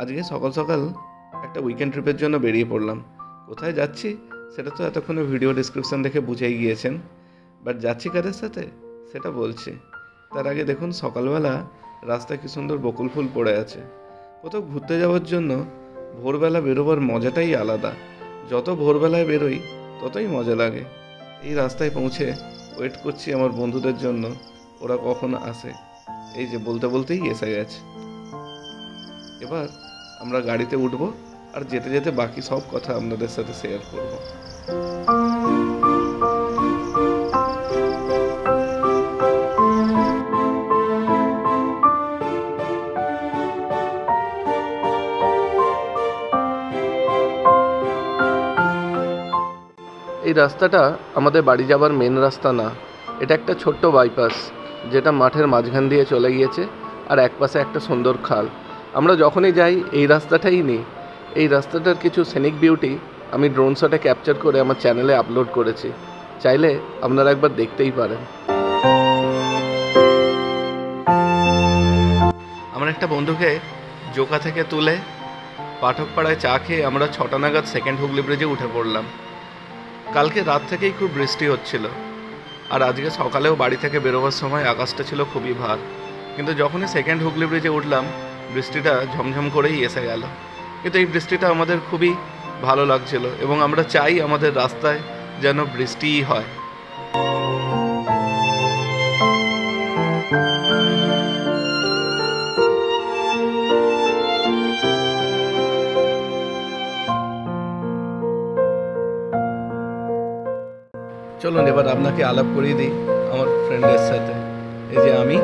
আজকে সকাল সকাল একটা উইকেন্ড ট্রিপের জন্য বেরিয়ে পড়লাম। কোথায় যাচ্ছি সেটা তো এতক্ষণে ভিডিও ডিসক্রিপশন দেখে বুঝেই গিয়েছেন, বাট যাচ্ছি কাদের সাথে সেটা বলছি। তার আগে দেখুন সকালবেলা রাস্তায় কি সুন্দর বকুল ফুল পড়ে আছে। কোথাও ঘুরতে যাওয়ার জন্য ভোরবেলা বেরোবার মজাটাই আলাদা। যত ভোরবেলায় বেরোই ততই মজা লাগে। এই রাস্তায় পৌঁছে ওয়েট করছি আমার বন্ধুদের জন্য, ওরা কখন আসে। এই যে বলতে বলতেই এসে গেছে। এবার আমরা গাড়িতে উঠব আর যেতে যেতে বাকি সব কথা আপনাদের সাথে শেয়ার করব। এই রাস্তাটা আমাদের বাড়ি যাবার মেন রাস্তা না, এটা একটা ছোট্ট বাইপাস যেটা মাঠের মাঝখান দিয়ে চলে গিয়েছে, আর একপাশে একটা সুন্দর খাল। আমরা যখনই যাই এই রাস্তাটাই নিই। এই রাস্তাটার কিছু সিনিক বিউটি আমি ড্রোন শটে ক্যাপচার করে আমার চ্যানেলে আপলোড করেছি, চাইলে আপনারা একবার দেখতেই পারেন। আমার একটা বন্ধুকে জোকা থেকে তুলে পাঠকপাড়ায় চা খেয়ে আমরা 6টা নাগাদ সেকেন্ড হুগলি ব্রিজে উঠে পড়লাম। কালকে রাত থেকেই খুব বৃষ্টি হচ্ছিল, আর আজকে সকালেও বাড়ি থেকে বেরোবার সময় আকাশটা ছিল খুবই ভার। কিন্তু যখনই সেকেন্ড হুগলি ব্রিজে উঠলাম বৃষ্টিটা ঝমঝম করেই এসে গেল। কিন্তু এই বৃষ্টিটা আমাদের খুবই ভালো লাগছিল এবং আমরা চাই আমাদের রাস্তায় যেন বৃষ্টিই হয়। চলুন এবার আপনাকে আলাপ করিয়ে দিই আমার ফ্রেন্ডের সাথে। এই যে আমি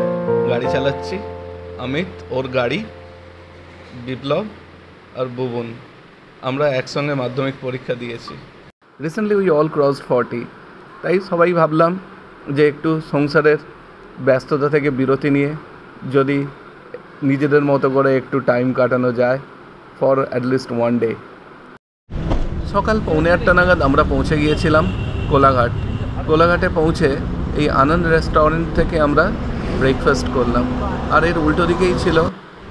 গাড়ি চালাচ্ছি, অমিত ওর গাড়ি, বিপ্লব আর ভুবন, আমরা একসঙ্গে মাধ্যমিক পরীক্ষা দিয়েছি। রিসেন্টলি উই অল ক্রসড 40, তাই সবাই ভাবলাম যে একটু সংসারের ব্যস্ততা থেকে বিরতি নিয়ে যদি নিজেদের মতো করে একটু টাইম কাটানো যায় ফর অ্যাটলিস্ট ওয়ান ডে। সকাল 7:45 নাগাদ আমরা পৌঁছে গিয়েছিলাম কোলাঘাট। কোলাঘাটে পৌঁছে এই আনন্দ রেস্টুরেন্ট থেকে আমরা ব্রেকফাস্ট করলাম, আর এর উল্টো দিকেই ছিল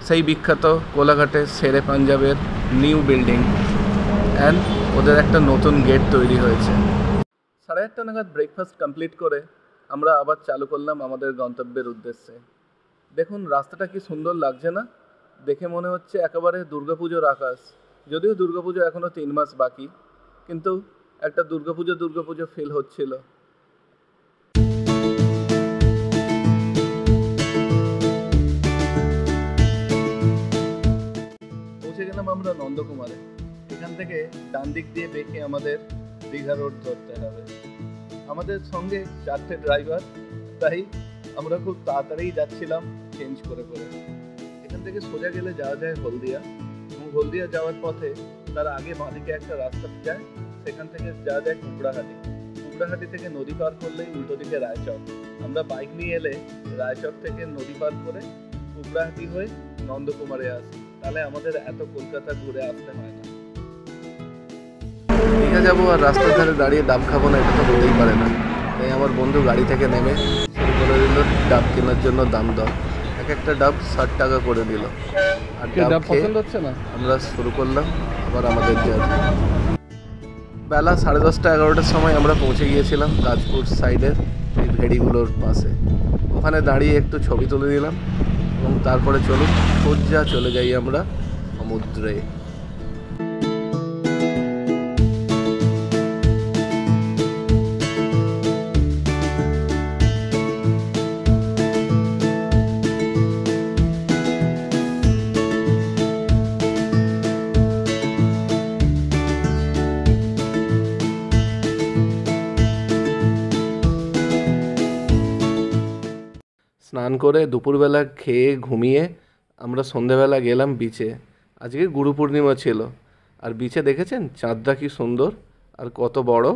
সেই বিখ্যাত কোলাঘাটের শেরে পাঞ্জাবের নিউ বিল্ডিং, অ্যান্ড ওদের একটা নতুন গেট তৈরি হয়েছে। 8:30 নাগাদ ব্রেকফাস্ট কমপ্লিট করে আমরা আবার চালু করলাম আমাদের গন্তব্যের উদ্দেশ্যে। দেখুন রাস্তাটা কি সুন্দর লাগছে না? দেখে মনে হচ্ছে একেবারে দুর্গাপুজোর আকাশ। যদিও দুর্গাপুজো এখনও 3 মাস বাকি, কিন্তু একটা দুর্গাপুজো ফিল হচ্ছিল। পৌঁছে গেলাম আমরা নন্দকুমারে। এখান থেকে ডান দিক দিয়ে বেঁকে আমাদের দীঘা রোড ধরতে হবে। আমাদের সঙ্গে 4টে ড্রাইভার, তাই আমরা খুব তাড়াতাড়ি যাচ্ছিলাম চেঞ্জ করে করে। এখান থেকে সোজা গেলে যাওয়া যায় হলদিয়া, এবং হলদিয়া যাওয়ার পথে তার আগে বাঁদিকে একটা রাস্তা যায়, সেখান থেকে যাওয়া যায় কুকড়াহাটি। কুকড়াহাটি থেকে নদী পার করলেই উল্টো দিকে রায়চক। আমরা বাইক নিয়ে এলে রায়চক থেকে নদী পার করে কুকড়াহাটি হয়ে নন্দকুমারে আসি, তাহলে আমাদের এত কলকাতা ঘুরে আসতে হয় না। দীঘা যাবো আর রাস্তার ধারে দাঁড়িয়ে ডাব খাবো না, এটা তো হতেই পারে না। তাই আমার বন্ধু গাড়ি থেকে নেমে শুরু করে দিল ডাব কেনার জন্য দাম দর। এক একটা ডাব 60 টাকা করে দিল। আর ডাব পছন্দ হচ্ছে না, আমরা শুরু করলাম আবার আমাদের জার্নি। বেলা 10:30 11টার সময় আমরা পৌঁছে গিয়েছিলাম তাজপুর সাইডের এই ভেড়িগুলোর পাশে। ওখানে দাঁড়িয়ে একটু ছবি তুলে দিলাম এবং তারপরে চলুন সোজা চলে যাই আমরা সমুদ্রে। স্নান করে দুপুরবেলা খেয়ে ঘুমিয়ে আমরা সন্ধেবেলা গেলাম বিচে। আজকে গুরু পূর্ণিমা ছিল, আর বিচে দেখেছেন চাঁদটা কি সুন্দর আর কত বড়।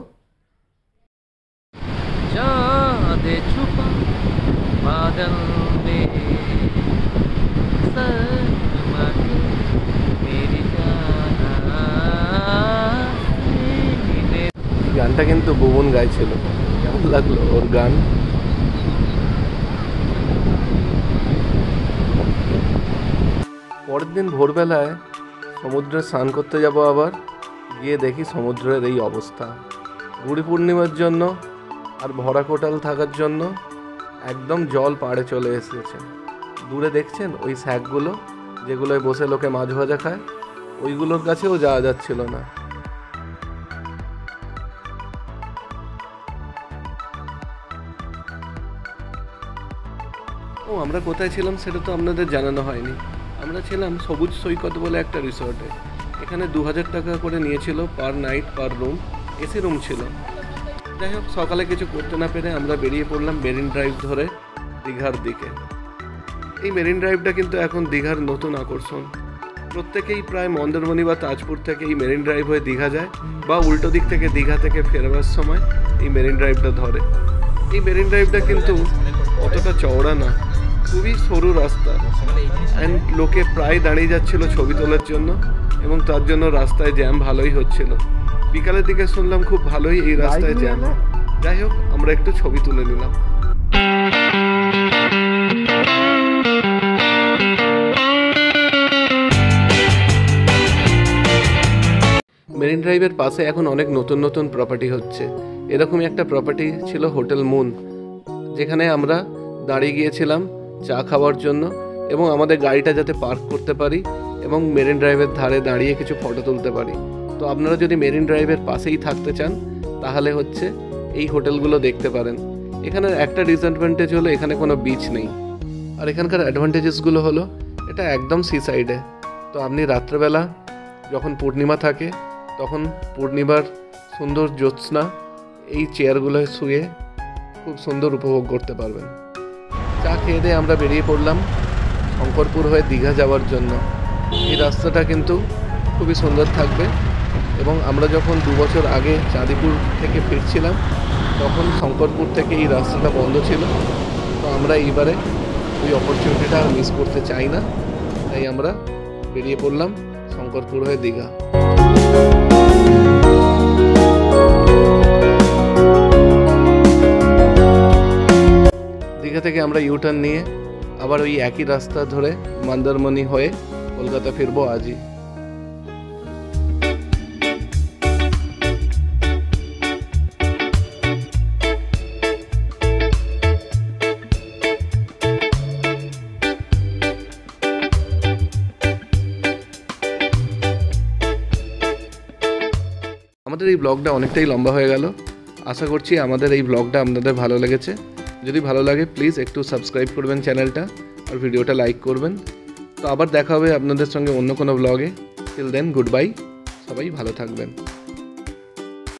গানটা কিন্তু ভুবন গাইছিল, কেমন লাগলো ওর গান? পরের দিন ভোরবেলায় সমুদ্রে স্নান করতে যাব, আবার গিয়ে দেখি সমুদ্রের এই অবস্থা। গুড়ি পূর্ণিমার জন্য আর ভরা কোটাল থাকার জন্য একদম জল পাড়ে চলে এসেছে। দূরে দেখছেন ওই স্যাকগুলো, যেগুলোয় বসে লোকে মাছ ভাজা খায়, ওইগুলোর কাছেও যাওয়া যাচ্ছিল না। ও, আমরা কোথায় ছিলাম সেটা তো আপনাদের জানানো হয়নি। আমরা ছিলাম সবুজ সৈকত বলে একটা রিসর্টে। এখানে 2000 টাকা করে নিয়েছিল পার নাইট পার রুম, এসি রুম ছিল। যাই হোক, সকালে কিছু করতে না পেরে আমরা বেরিয়ে পড়লাম মেরিন ড্রাইভ ধরে দীঘার দিকে। এই মেরিন ড্রাইভটা কিন্তু এখন দীঘার নতুন আকর্ষণ। প্রত্যেকেই প্রায় মন্দারমণি বা তাজপুর থেকে এই মেরিন ড্রাইভ হয়ে দীঘা যায়, বা উল্টো দিক থেকে দীঘা থেকে ফেরবার সময় এই মেরিন ড্রাইভটা ধরে। এই মেরিন ড্রাইভটা কিন্তু অতটা চওড়া না, খুবই সরু রাস্তা, অ্যান্ড লোকে প্রায় দাঁড়িয়ে যাচ্ছিল ছবি তোলার জন্য, এবং তার জন্য রাস্তায় জ্যাম ভালোই হচ্ছিল। বিকালের দিকে শুনলাম খুব ভালোই এই রাস্তায় জ্যাম। যাই হোক, আমরা একটু ছবি তুলে নিলাম। মেরিন ড্রাইভের পাশে এখন অনেক নতুন নতুন প্রপার্টি হচ্ছে। এরকমই একটা প্রপার্টি ছিল হোটেল মুন, যেখানে আমরা দাঁড়িয়ে গিয়েছিলাম চা খাওয়ার জন্য, এবং আমাদের গাড়িটা যাতে পার্ক করতে পারি এবং মেরিন ড্রাইভের ধারে দাঁড়িয়ে কিছু ফটো তুলতে পারি। তো আপনারা যদি মেরিন ড্রাইভের পাশেই থাকতে চান তাহলে হচ্ছে এই হোটেলগুলো দেখতে পারেন। এখানের একটা ডিসঅ্যাডভান্টেজ হলো এখানে কোনো বিচ নেই, আর এখানকার অ্যাডভান্টেজেসগুলো হলো এটা একদম সি সাইডে। তো আপনি রাত্রেবেলা যখন পূর্ণিমা থাকে তখন পূর্ণিমার সুন্দর জ্যোৎস্না এই চেয়ারগুলোয় শুয়ে খুব সুন্দর উপভোগ করতে পারবেন। চা খেয়ে দিয়ে আমরা বেরিয়ে পড়লাম শঙ্করপুর হয়ে দীঘা যাওয়ার জন্য। এই রাস্তাটা কিন্তু খুবই সুন্দর থাকবে, এবং আমরা যখন 2 বছর আগে চাঁদিপুর থেকে ফিরছিলাম তখন শঙ্করপুর থেকে এই রাস্তাটা বন্ধ ছিল। তো আমরা এইবারে ওই অপরচুনিটিটা আর মিস করতে চাই না, তাই আমরা বেরিয়ে পড়লাম শঙ্করপুর হয়ে দীঘা। দীঘা থেকে আমরা ইউটার্ন নিয়ে আবার ওই একই রাস্তা ধরে মন্দারমণি হয়ে কলকাতা ফিরবো আজই। আমাদের এই ব্লগটা অনেকটাই লম্বা হয়ে গেল। আশা করছি আমাদের এই ব্লগটা আপনাদের ভালো লেগেছে। যদি ভালো লাগে প্লিজ একটু সাবস্ক্রাইব করবেন চ্যানেলটা, আর ভিডিওটা লাইক করবেন। তো আবার দেখা হবে আপনাদের সঙ্গে অন্য কোনো ব্লগে। টিল দেন, গুড বাই, সবাই ভালো থাকবেন।